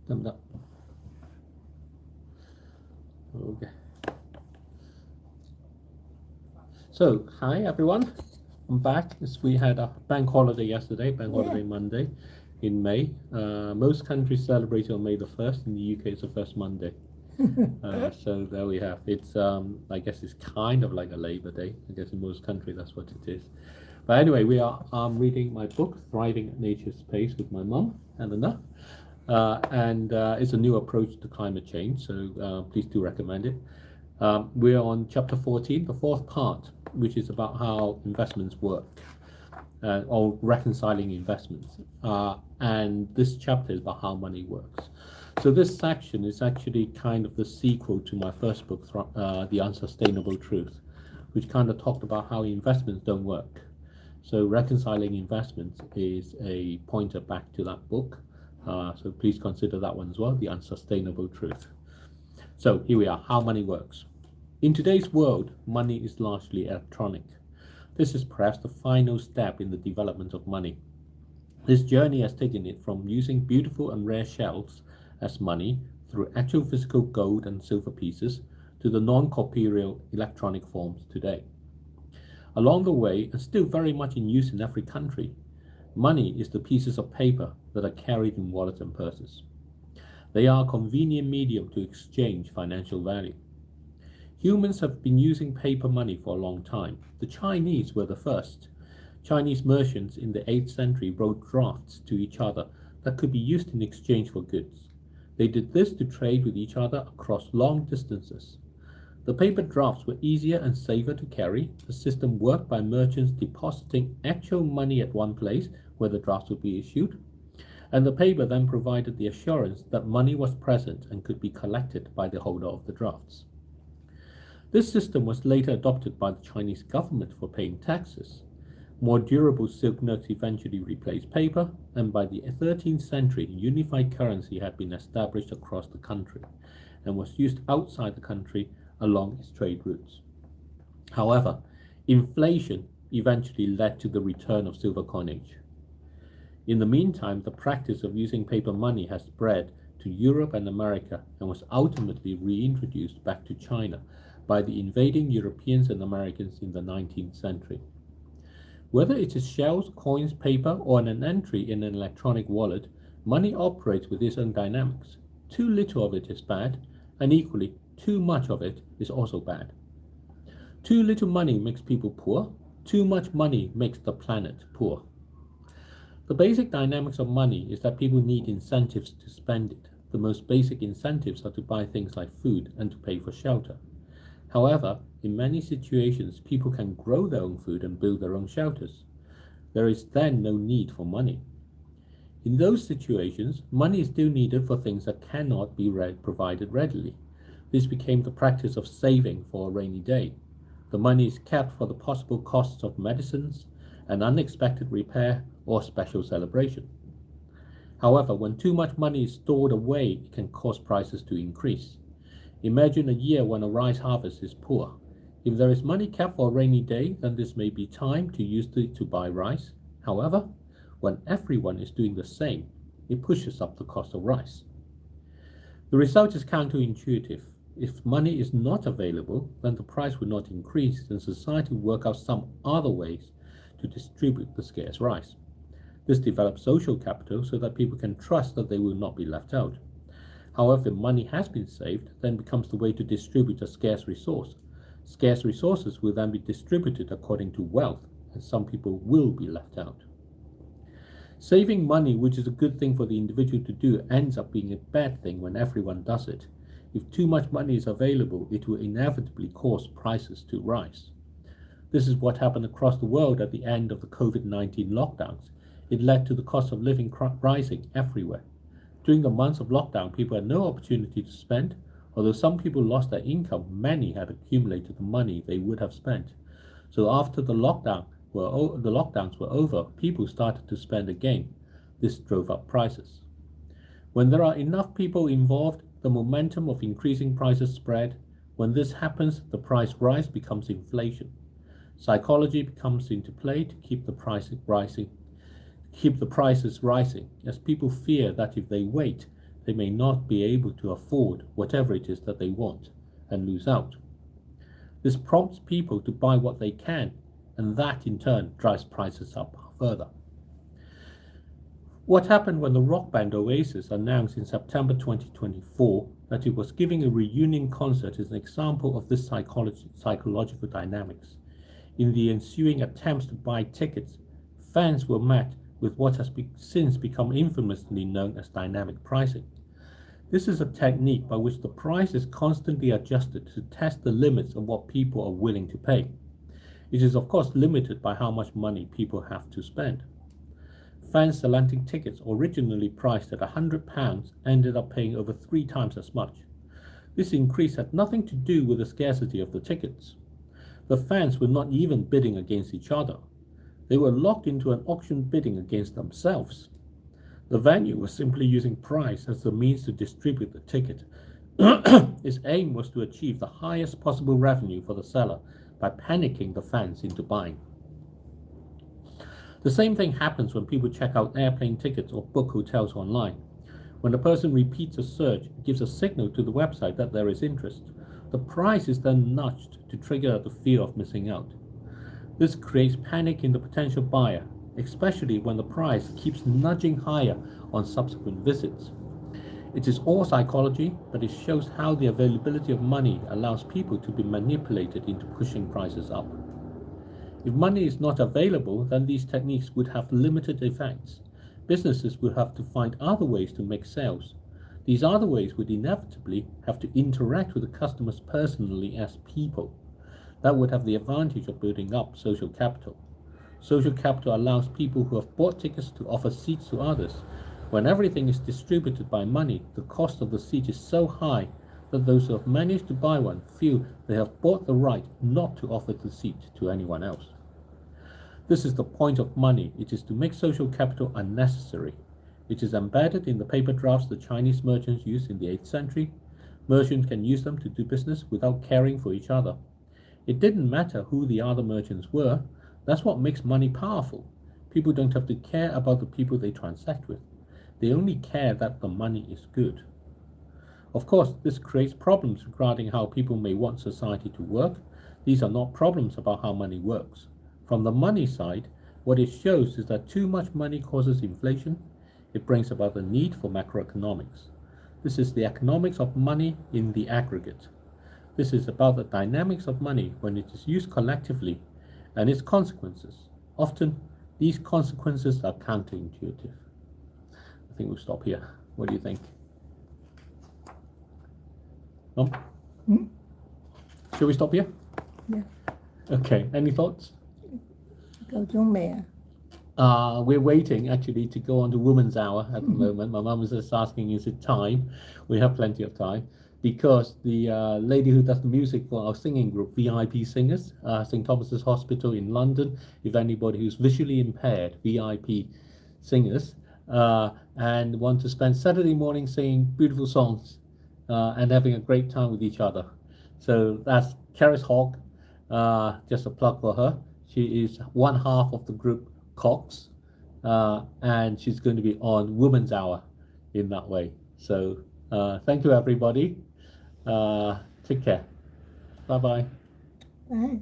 得唔得 ？Okay. So, hi everyone. I'm back. We had a bank holiday yesterday, bank holiday Monday in May. Most countries celebrate on May the 1st. In the UK, it's the first Monday. So there we have. It's I guess it's kind of like a Labor Day. I guess in most countries that's what it is. But anyway, we are reading my book, Thriving at Nature's Pace, with my mum, Helena. And it's a new approach to climate change, so please do recommend it. We're on chapter 14, the fourth part, which is about how investments work, or reconciling investments. And this chapter is about how money works. So this section is actually kind of the sequel to my first book, The Unsustainable Truth, which kind of talked about how investments don't work. So reconciling investments is a pointer back to that book. So please consider that one as well, The Unsustainable Truth. So here we are, how money works. In today's world, money is largely electronic. This is perhaps the final step in the development of money. This journey has taken it from using beautiful and rare shells as money through actual physical gold and silver pieces to the non-corporeal electronic forms today. Along the way, and still very much in use in every country, money is the pieces of paper that are carried in wallets and purses. They are a convenient medium to exchange financial value. Humans have been using paper money for a long time. The Chinese were the first. Chinese merchants in the 8th century wrote drafts to each other that could be used in exchange for goods. They did this to trade with each other across long distances. The paper drafts were easier and safer to carry. The system worked by merchants depositing actual money at one place where the drafts would be issued, and the paper then provided the assurance that money was present and could be collected by the holder of the drafts. This system was later adopted by the Chinese government for paying taxes. More durable silk notes eventually replaced paper, and by the 13th century, unified currency had been established across the country and was used outside the country along its trade routes. However, inflation eventually led to the return of silver coinage. In the meantime, the practice of using paper money has spread to Europe and America and was ultimately reintroduced back to China by the invading Europeans and Americans in the 19th century. Whether it is shells, coins, paper, or an entry in an electronic wallet, money operates with its own dynamics. Too little of it is bad, and equally, too much of it is also bad. Too little money makes people poor. Too much money makes the planet poor. The basic dynamics of money is that people need incentives to spend it. The most basic incentives are to buy things like food and to pay for shelter. However, in many situations, people can grow their own food and build their own shelters. There is then no need for money. In those situations, money is still needed for things that cannot be provided readily. This became the practice of saving for a rainy day. The money is kept for the possible costs of medicines, an unexpected repair, or special celebration. However, when too much money is stored away, it can cause prices to increase. Imagine a year when a rice harvest is poor. If there is money kept for a rainy day, then this may be time to use it to buy rice. However, when everyone is doing the same, it pushes up the cost of rice. The result is counterintuitive. If money is not available, then the price will not increase, and society will work out some other ways to distribute the scarce rice. This develops social capital so that people can trust that they will not be left out. However, if money has been saved, then becomes the way to distribute a scarce resource. Scarce resources will then be distributed according to wealth, and some people will be left out. Saving money, which is a good thing for the individual to do, ends up being a bad thing when everyone does it. If too much money is available, it will inevitably cause prices to rise. This is what happened across the world at the end of the COVID-19 lockdowns. It led to the cost of living rising everywhere. During the months of lockdown, people had no opportunity to spend. Although some people lost their income, many had accumulated the money they would have spent. So after the lockdowns were over, people started to spend again. This drove up prices. When there are enough people involved, the momentum of increasing prices spread. When this happens, the price rise becomes inflation. Psychology comes into play to keep the prices rising, as people fear that if they wait, they may not be able to afford whatever it is that they want and lose out. This prompts people to buy what they can, and that in turn drives prices up further. What happened when the rock band Oasis announced in September 2024 that it was giving a reunion concert is an example of this psychological dynamics. In the ensuing attempts to buy tickets, fans were met with what has since become infamously known as dynamic pricing. This is a technique by which the price is constantly adjusted to test the limits of what people are willing to pay. It is of course limited by how much money people have to spend. Fans selecting tickets originally priced at £100 ended up paying over 3 times as much. This increase had nothing to do with the scarcity of the tickets. The fans were not even bidding against each other. They were locked into an auction bidding against themselves. The venue was simply using price as the means to distribute the ticket. Its aim was to achieve the highest possible revenue for the seller by panicking the fans into buying. The same thing happens when people check out airplane tickets or book hotels online. When a person repeats a search, it gives a signal to the website that there is interest. The price is then nudged to trigger the fear of missing out. This creates panic in the potential buyer, especially when the price keeps nudging higher on subsequent visits. It is all psychology, but it shows how the availability of money allows people to be manipulated into pushing prices up. If money is not available, then these techniques would have limited effects. Businesses would have to find other ways to make sales. These other ways would inevitably have to interact with the customers personally as people. That would have the advantage of building up social capital. Social capital allows people who have bought tickets to offer seats to others. When everything is distributed by money, the cost of the seat is so high that those who have managed to buy one feel they have bought the right not to offer the seat to anyone else. This is the point of money. It is to make social capital unnecessary. It is embedded in the paper drafts the Chinese merchants used in the 8th century. Merchants can use them to do business without caring for each other. It didn't matter who the other merchants were. That's what makes money powerful. People don't have to care about the people they transact with. They only care that the money is good. Of course, this creates problems regarding how people may want society to work. These are not problems about how money works. From the money side, what it shows is that too much money causes inflation. It brings about the need for macroeconomics. This is the economics of money in the aggregate. This is about the dynamics of money when it is used collectively and its consequences. Often, these consequences are counterintuitive. I think we'll stop here. What do you think? No? Should we stop here? Yeah. Okay, any thoughts? 夠鐘未啊？ We're waiting actually to go on to Women's Hour at the moment. My mum is just asking, is it time? We have plenty of time because the lady who does the music for our singing group, VIP Singers, St. Thomas's Hospital in London, if anybody who's visually impaired, VIP Singers, and want to spend Saturday morning singing beautiful songs and having a great time with each other. So that's Karis Hogg, just a plug for her. She is one half of the group Cox, and she's going to be on Women's Hour in that way. So thank you, everybody. Take care. Bye-bye. Bye.